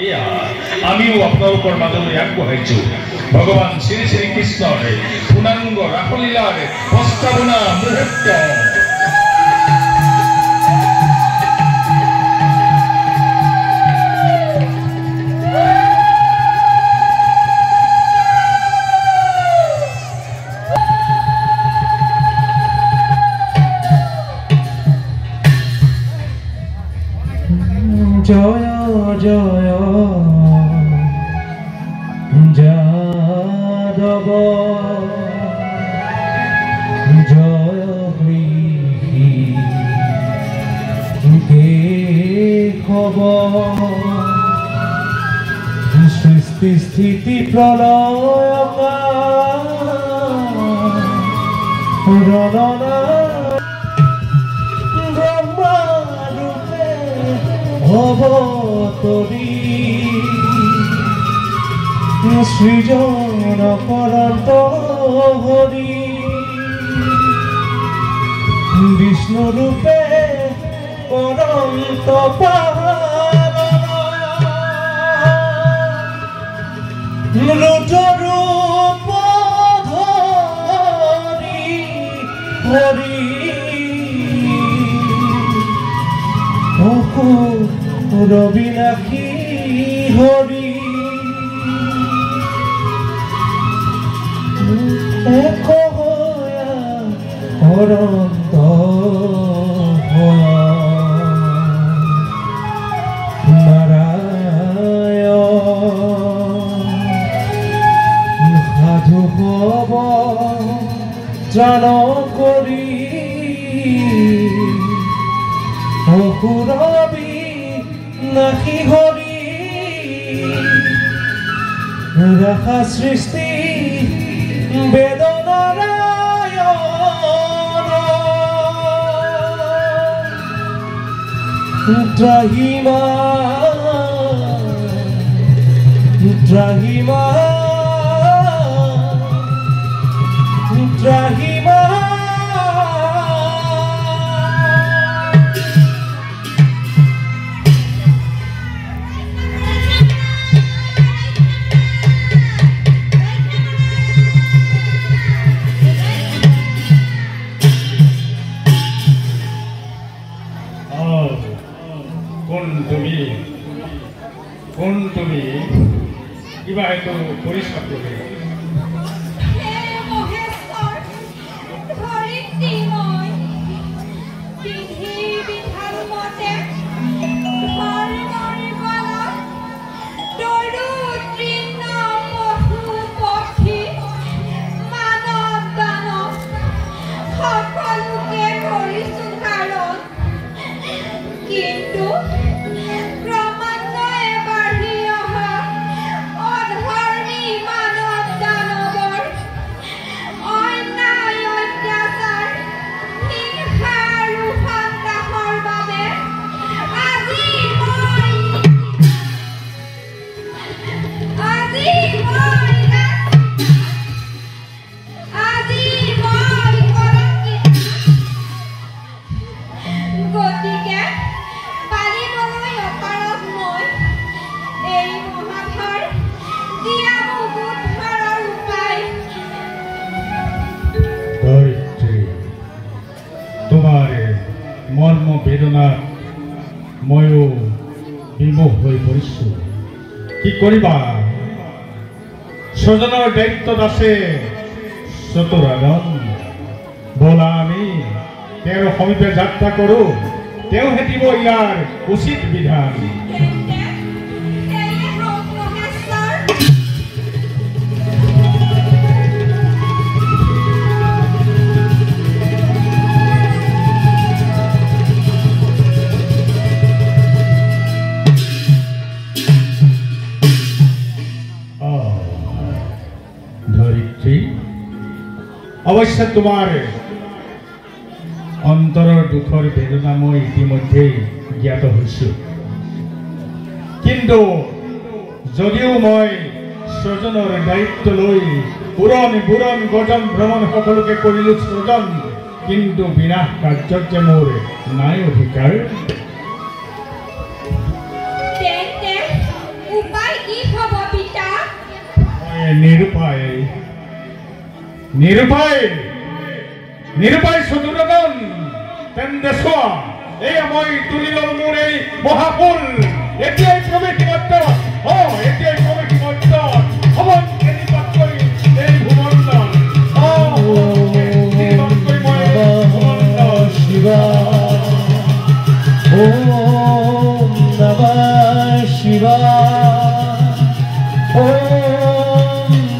এয়া আমিও আপোনালোকৰ মাজলৈ আগবঢ়াইছোঁ ভগৱান শ্ৰী শ্ৰী কৃষ্ণৰ পূৰ্ণাংগ ৰাসলীলাৰ প্ৰস্তাৱনা মুহূৰ্ত। জয় জয় যাদব জয় গৃহী কেশৱ সৃষ্টি স্থিতি প্ৰলয় অবতৰী সৃজন কৰন্ত হৰি বিষ্ণু ৰূপে অনন্ত ৰুদ্ৰ ৰূপ ধৰি হৰি ৰবিনাক্ষী হৰি এক অনন্ত নাৰায়ণ সাধু হব ত্ৰাণ কৰি অসুৰবি নাহি হৰি ৰাখা সৃষ্টি বেদ নাৰায়ণ ত্ৰাহিমা ত্ৰাহিমা ত্ৰাহিমা কোন তুমি কিবা হয়তো পৰিষ্কাৰ কৰবে মৰ্ম বেদনা ময়ো বিমোহ হয়ে পড়িছো কি কৰিবা স্বজনৰ দায়িত্বত আছে চতুৰাগন বলা আমি তেওঁৰ সমীপে যাত্ৰা কৰো তেওঁ হেতিব ইয়াৰ উচিত বিধান অবশ্য তোমাৰ অন্তৰৰ দুখৰ বেদনা মই ইতিমধ্যে জ্ঞাত হৈছো কিন্তু যদিও মই স্বজনৰ দায়িত্ব লৈ পুৰণ বুৰণ গজন ভ্ৰমণ সকলোকে কৰিলো স্বজন কিন্তু বিনাশ কাৰ্যত যে মোৰ নাই অধিকাৰ নিৰুপায় নিৰুপায় নিৰুপায় সদুৰগণ তেন্দ্ৰে সোয়া এই মই তুলিল মোৰ এই মহাপুল এতিয়াই প্ৰৱেশ মধ্য এতিয়াই প্ৰৱেশ মধ্য ভৱন কেনিপাত কৰি এই ভূমণ্ডল শিৱা ওম নমঃ শিৱায় ওম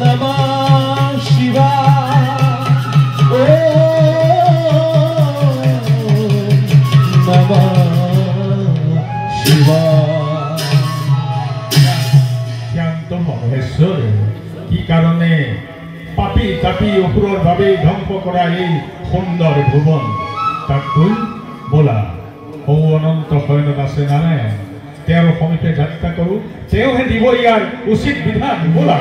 নমঃ শিৱায় ওম নমঃ শিৱায় শান্ত মহেশ্বৰ কি কাৰণে পাপি তাপি অসুৰৰ বাবে ধ্বংস কৰা এই সুন্দৰ ভুৱন তাতকৈ বোলা সৌ অনন্ত শয়নত আছে নাৰায়ণ তেওঁৰ সমীপে যাত্ৰা কৰোঁ তেওঁহে দিব ইয়াৰ উচিত বিধান বোলা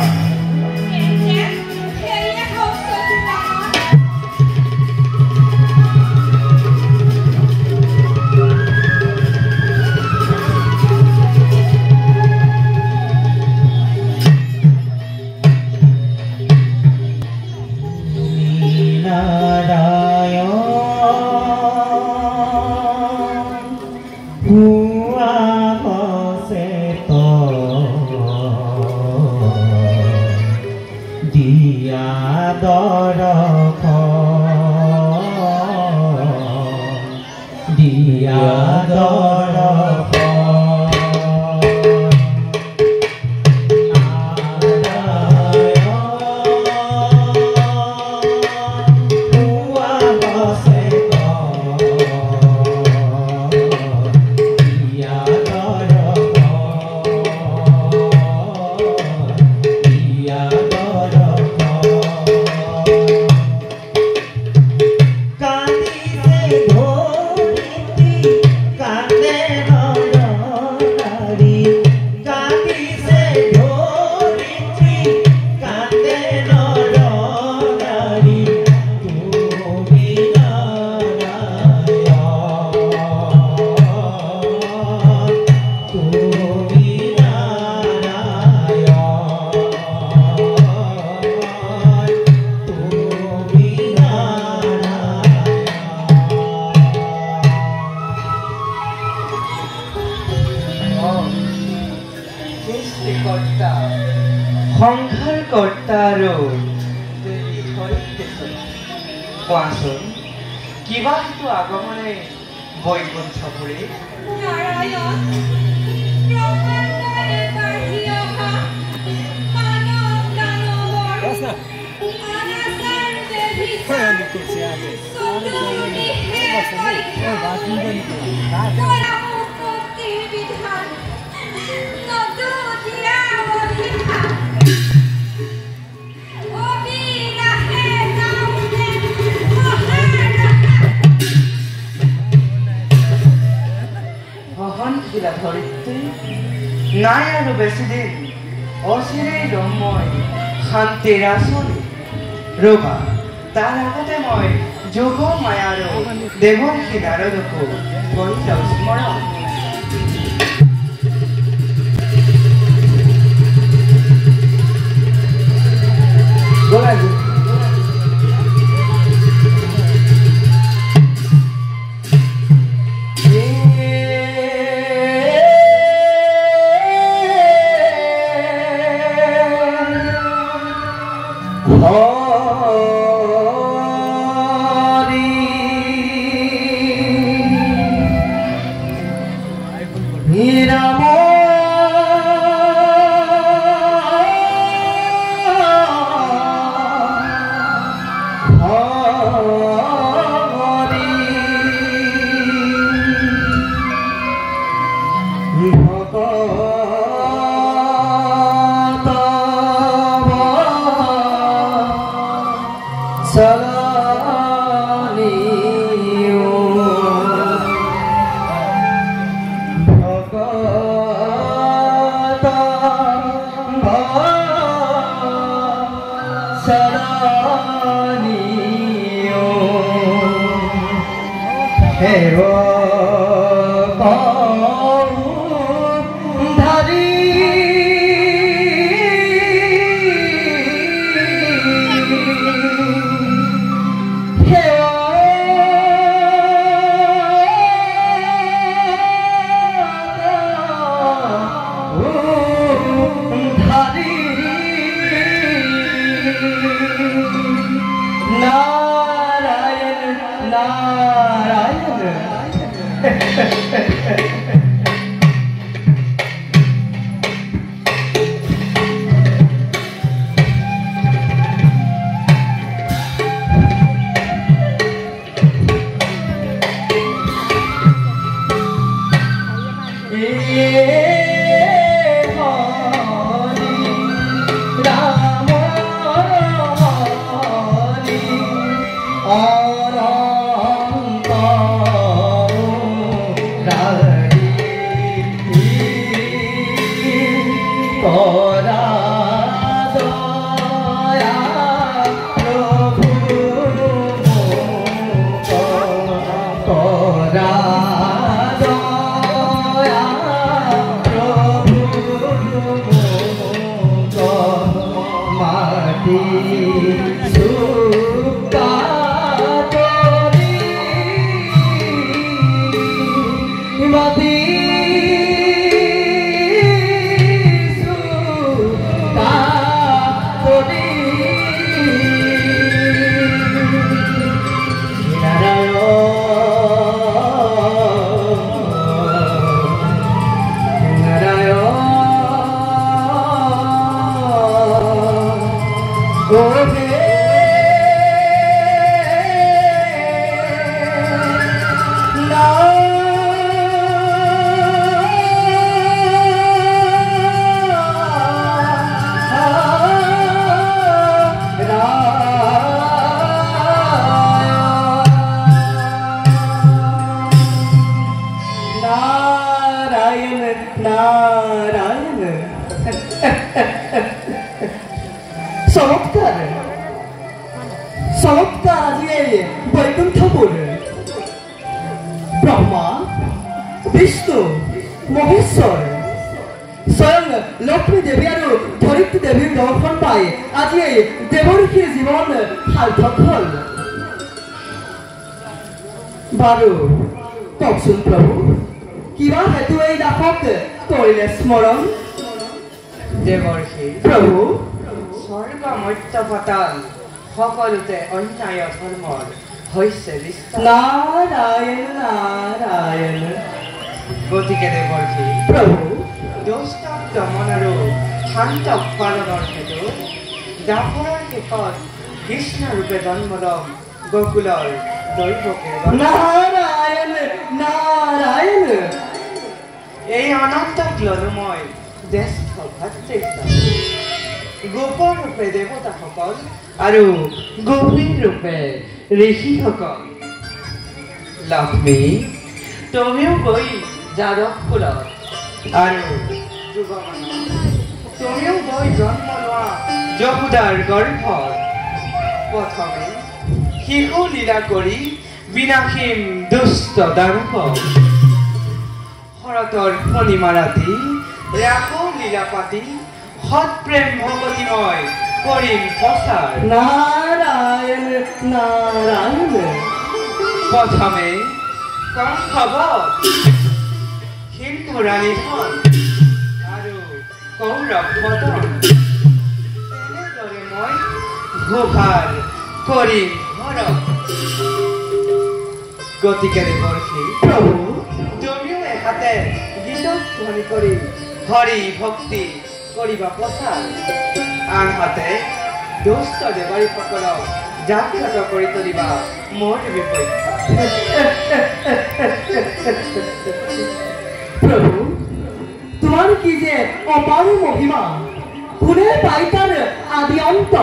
নাই আৰু বেছি দিন অচিৰেই লম মই শান্তিৰ আঁচনি ৰবা তাৰ আগতে মই যোগ মায়া আৰু দেৱৰ্ষি নাৰদকো কৰি যাওঁ স্মৰণ नारायण नारायण ब्रह्मा विष्णु महेश्वर स्वयं लक्ष्मी देवी और धरित्री देवी दर्शन पाई आज देवऋषिर जीवन सार्थक हल बारू कौन प्रभु क्या हेतु दासक करिले स्मरण देवर्षि प्रभु स्वर्ग मर्त्य पाताल सकलोते अन्याय धर्মৰ হৈছে বিস্তাৰ नारायण नारायण গতিকে দেवर्षि प्रभु দুষ্ট দমন আৰু শান্ত পালনৰ হেতু দাপৰৰ শেষত কৃষ্ণ ৰূপে জন্ম লম গোকুলৰ দৈৱকে नारायण नारायण এই অনন্ত গ্লনুময় জ্যেষ্ঠ ভাতৃত্ব গোপৰ ৰূপে দেৱতাসকল আৰু গভীৰ ৰূপে ঋষিসকল লক্ষ্মী তুমিও গৈ যাদৱ কুলত আৰু যুগমানত তুমিও গৈ জন্ম লোৱা যশোদাৰ গৰ্ভত প্ৰথমে শিশু লীলা কৰি বিনাশীম দুষ্ট দানৱ শৰতৰ পূৰ্ণিমা ৰাতি ৰাখো লীলা পাতি সৎ প্ৰেম ভগতিময় কৰিম প্ৰচাৰ नारायण नारायण প্ৰথমে কংসবধ সিন্ধু ৰাণী ধন আৰু কৌৰৱ পতন তেনেদৰে মই ঘোষাৰ কৰিম হৰণ গতিকে দেৱৰ্ষি प्रभु তুমিও এহাতে গীতক ধ্বনি কৰি হৰি ভক্তি কৰিবা প্ৰচাৰ আনহাতে দুষ্ট দেৱাৰীসকলক জাগ্ৰত কৰি তুলিবা মোৰ বিপক্ষে प्रभु तुम्हारी कीजे अपार महिमा पुणे पाइतार आदि अंत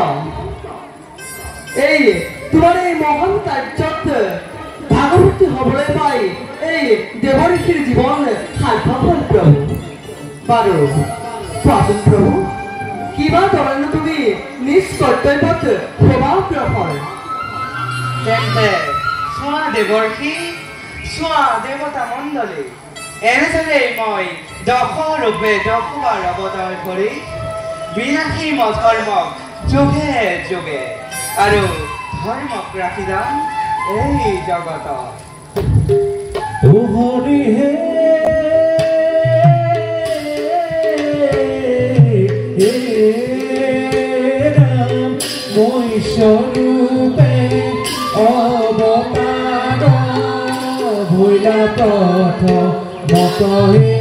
এই তোমার এই মহান কার্যত ভাগবতী হবলৈ পাই এই দেৱঋষিৰ জীবন সাৰ্থক হল প্ৰভু বাৰু কোৱাচোন প্ৰভু কিবা ধৰণে তুমি নিজ কৰ্তব্যত ক্ষমাগ্ৰহৰ তেন্তে চোৱা দেৱৰ্ষি চোৱা দেৱতা মণ্ডলী এনেদৰে মই দশৰূপে দশবাৰ অৱতাৰ কৰি বিনাশী অধৰ্মক যোগে যোগে আৰু ধৰ্মক ৰাখি যাম এই জগতত। ও হৰি হে ৰাম মই স্বৰূপে অৱতাৰ ভৈলা পথ মতহে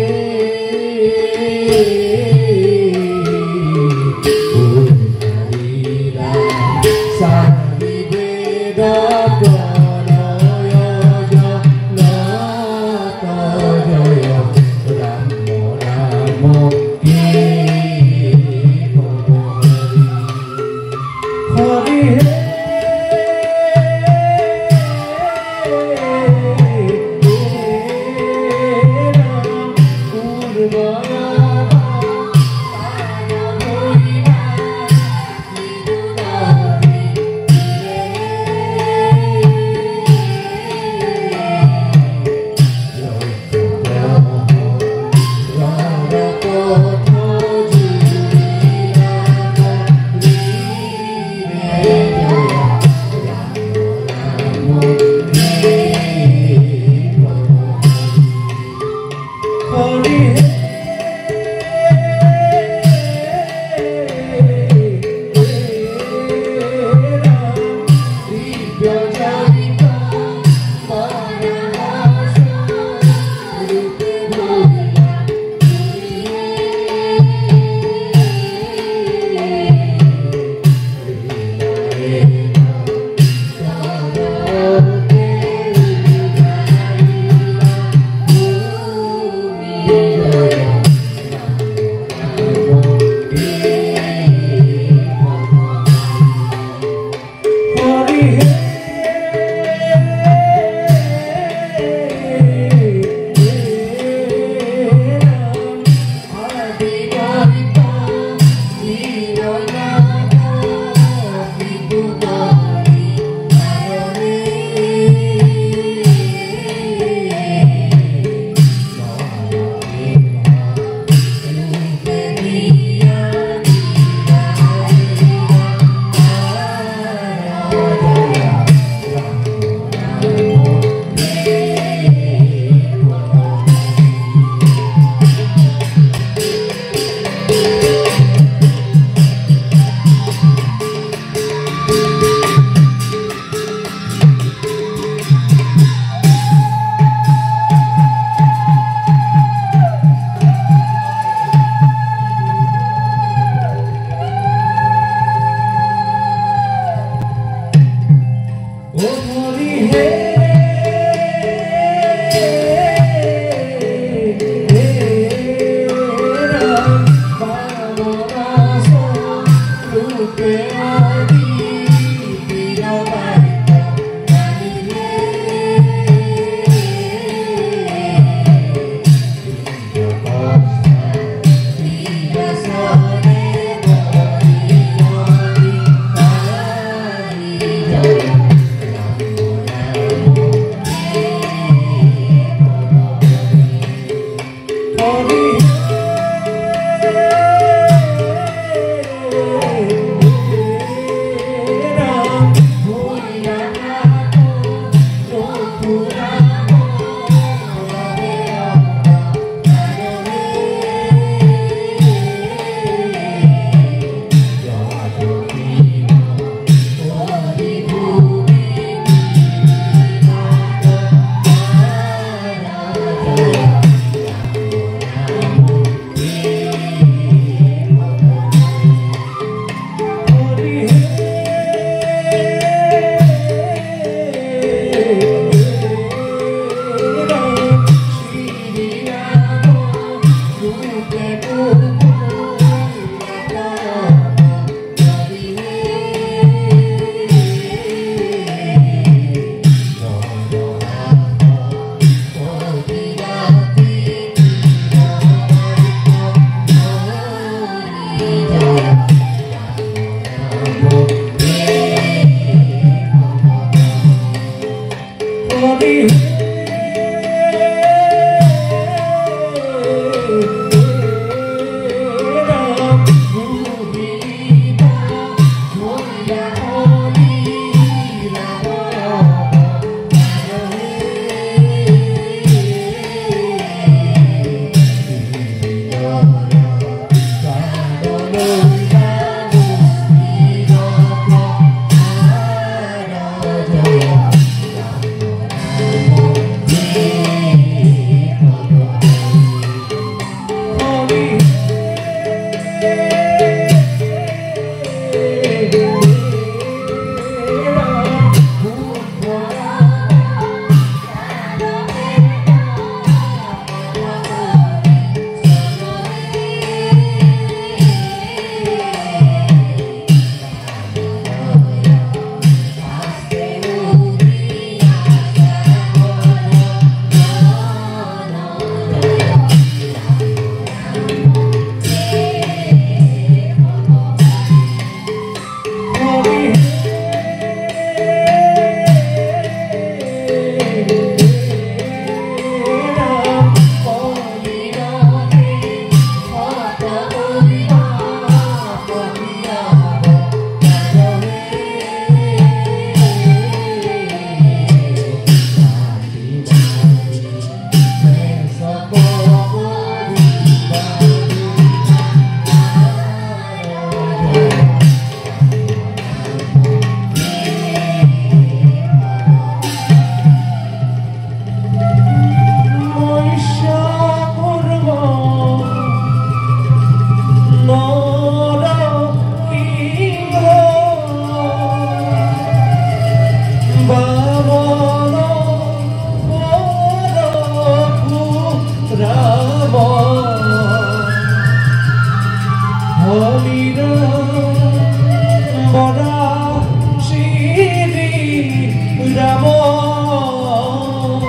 নাম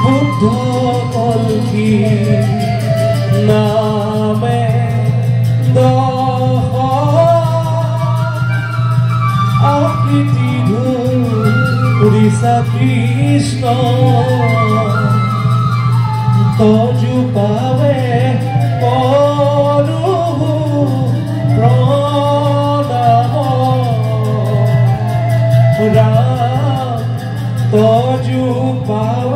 বুদ্ধ কল্কি নামে দহ আকৃতি ধুৰিছা কৃষ্ণ তজু পাবে কৰো প্ৰণাম ৰাম তজু পাবে